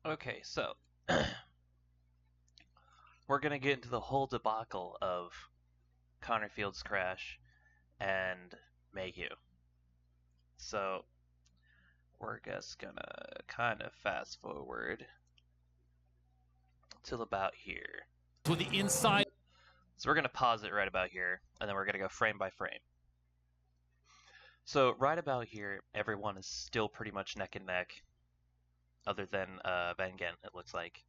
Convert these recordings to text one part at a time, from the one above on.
Okay, so we're gonna get into the whole debacle of Connor Field's crash and Mayhew. So we're just gonna kind of fast forward till about here. To the inside. So we're gonna pause it right about here, and then we're gonna go frame by frame. So right about here, everyone is still pretty much neck and neck, other than Van Gent, it looks like.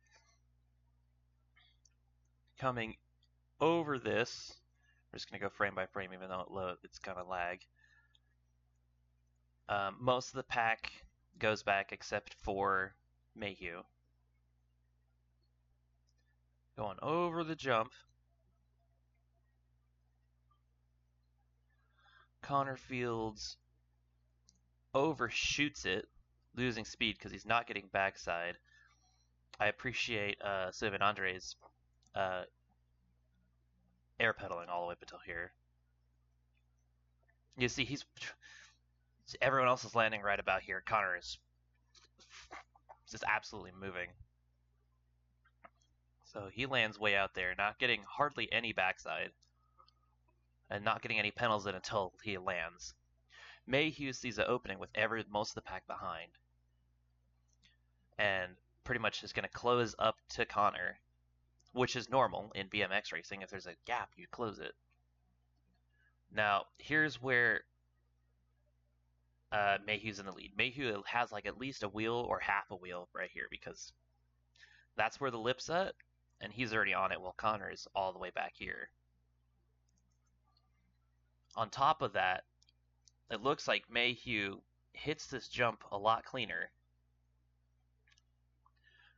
Coming over this, we're just going to go frame by frame, even though it's kind of lag. Most of the pack goes back except for Mayhew. Going over the jump. Connor Fields overshoots it, losing speed because he's not getting backside. I appreciate Civ Andre's air pedaling all the way up until here. You see, everyone else is landing right about here. Connor is just absolutely moving. So he lands way out there, not getting hardly any backside, and not getting any penals in until he lands. Mayhew sees an opening with most of the pack behind, and pretty much is going to close up to Connor, which is normal in BMX racing. If there's a gap, you close it. Now, here's where Mayhew's in the lead. Mayhew has like at least a wheel or half a wheel right here, because that's where the lip's at, and he's already on it while Connor is all the way back here. On top of that, it looks like Mayhew hits this jump a lot cleaner.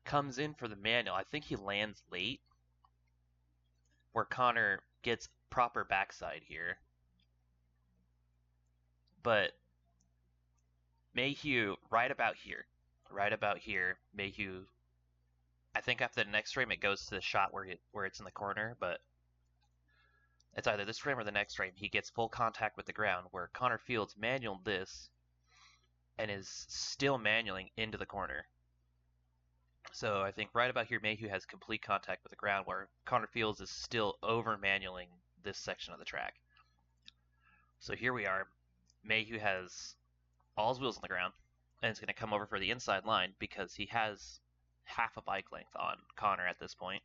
Comes in for the manual. I think he lands late, where Connor gets proper backside here. But Mayhew, right about here, Mayhew, I think after the next frame it goes to the shot where it's in the corner, but it's either this frame or the next frame. He gets full contact with the ground, where Connor Fields manualed this and is still manualing into the corner. So I think right about here, Mayhew has complete contact with the ground, where Connor Fields is still over manualing this section of the track. So here we are. Mayhew has all his wheels on the ground, and is going to come over for the inside line because he has half a bike length on Connor at this point.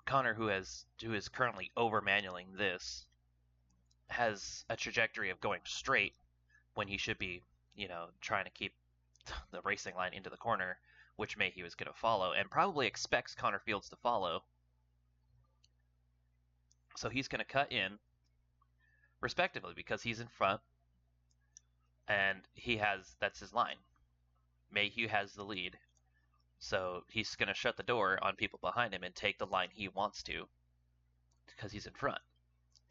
Connor, who is currently over manualing this, has a trajectory of going straight when he should be, trying to keep the racing line into the corner, which Mayhew is going to follow, and probably expects Connor Fields to follow. So he's going to cut in, respectively, because he's in front, and that's his line. Mayhew has the lead, so he's going to shut the door on people behind him and take the line he wants to, because he's in front.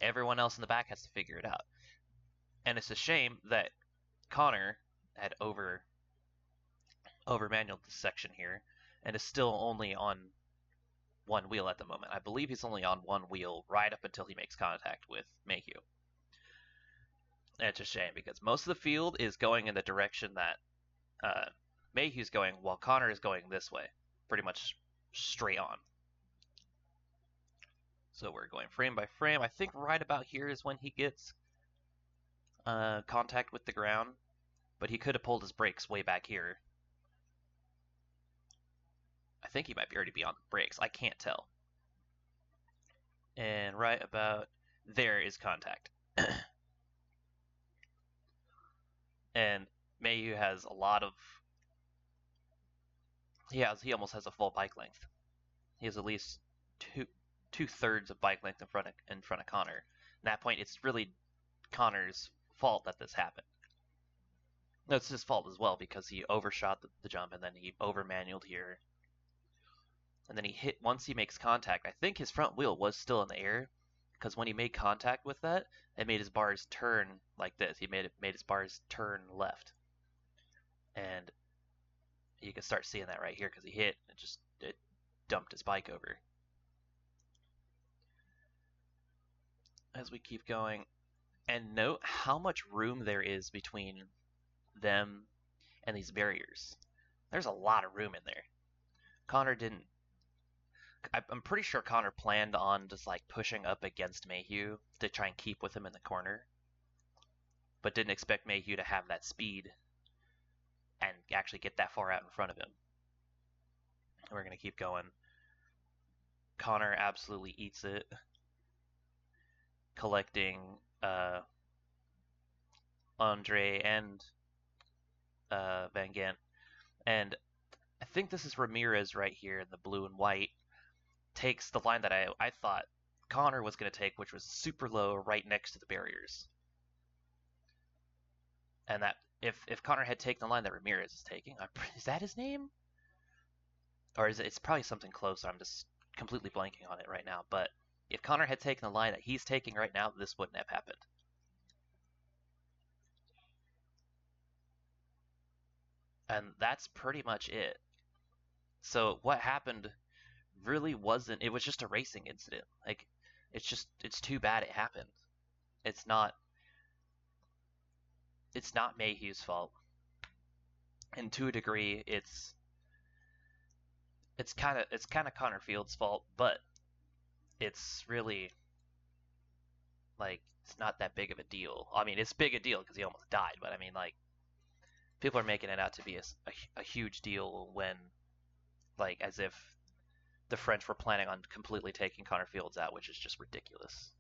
Everyone else in the back has to figure it out. And it's a shame that Connor had over manualed this section here, and is still only on one wheel at the moment. I believe he's only on one wheel right up until he makes contact with Mayhew. And it's a shame, because most of the field is going in the direction that Mayhew's going, while Connor is going this way, pretty much straight on. So we're going frame by frame. I think right about here is when he gets contact with the ground, but he could have pulled his brakes way back here. I think he might already be on the brakes. I can't tell. And right about there is contact. And Mayhew has a lot of... He almost has a full bike length. He has at least two-thirds of bike length in front of Connor. At that point, it's really Connor's fault that this happened. No, it's his fault as well, because he overshot the jump, and then he over-manualed here. And then once he makes contact, I think his front wheel was still in the air, because when he made contact with that, it made his bars turn like this. He made his bars turn left. And you can start seeing that right here, because he hit, and it dumped his bike over. As we keep going, and note how much room there is between them and these barriers. There's a lot of room in there. Connor didn't. I'm pretty sure Connor planned on just like pushing up against Mayhew to try and keep with him in the corner, but didn't expect Mayhew to have that speed and actually get that far out in front of him. We're gonna keep going. Connor absolutely eats it, collecting Andre and Van Gant. And I think this is Ramirez right here in the blue and white. Takes the line that I thought Connor was going to take, which was super low right next to the barriers. And that if Connor had taken the line that Ramirez is taking, is that his name? Or is it's probably something close. I'm just completely blanking on it right now. But if Connor had taken the line that he's taking right now, this wouldn't have happened. And that's pretty much it. So what happened really wasn't, it was just a racing incident. Like, it's too bad it happened. It's not, it's not Mayhew's fault. And to a degree, it's kind of Connor Field's fault, but it's really like it's not that big of a deal. I mean, it's big a deal because he almost died, but I mean, like people are making it out to be a huge deal when, like, as if the French were planning on completely taking Connor Fields out, which is just ridiculous.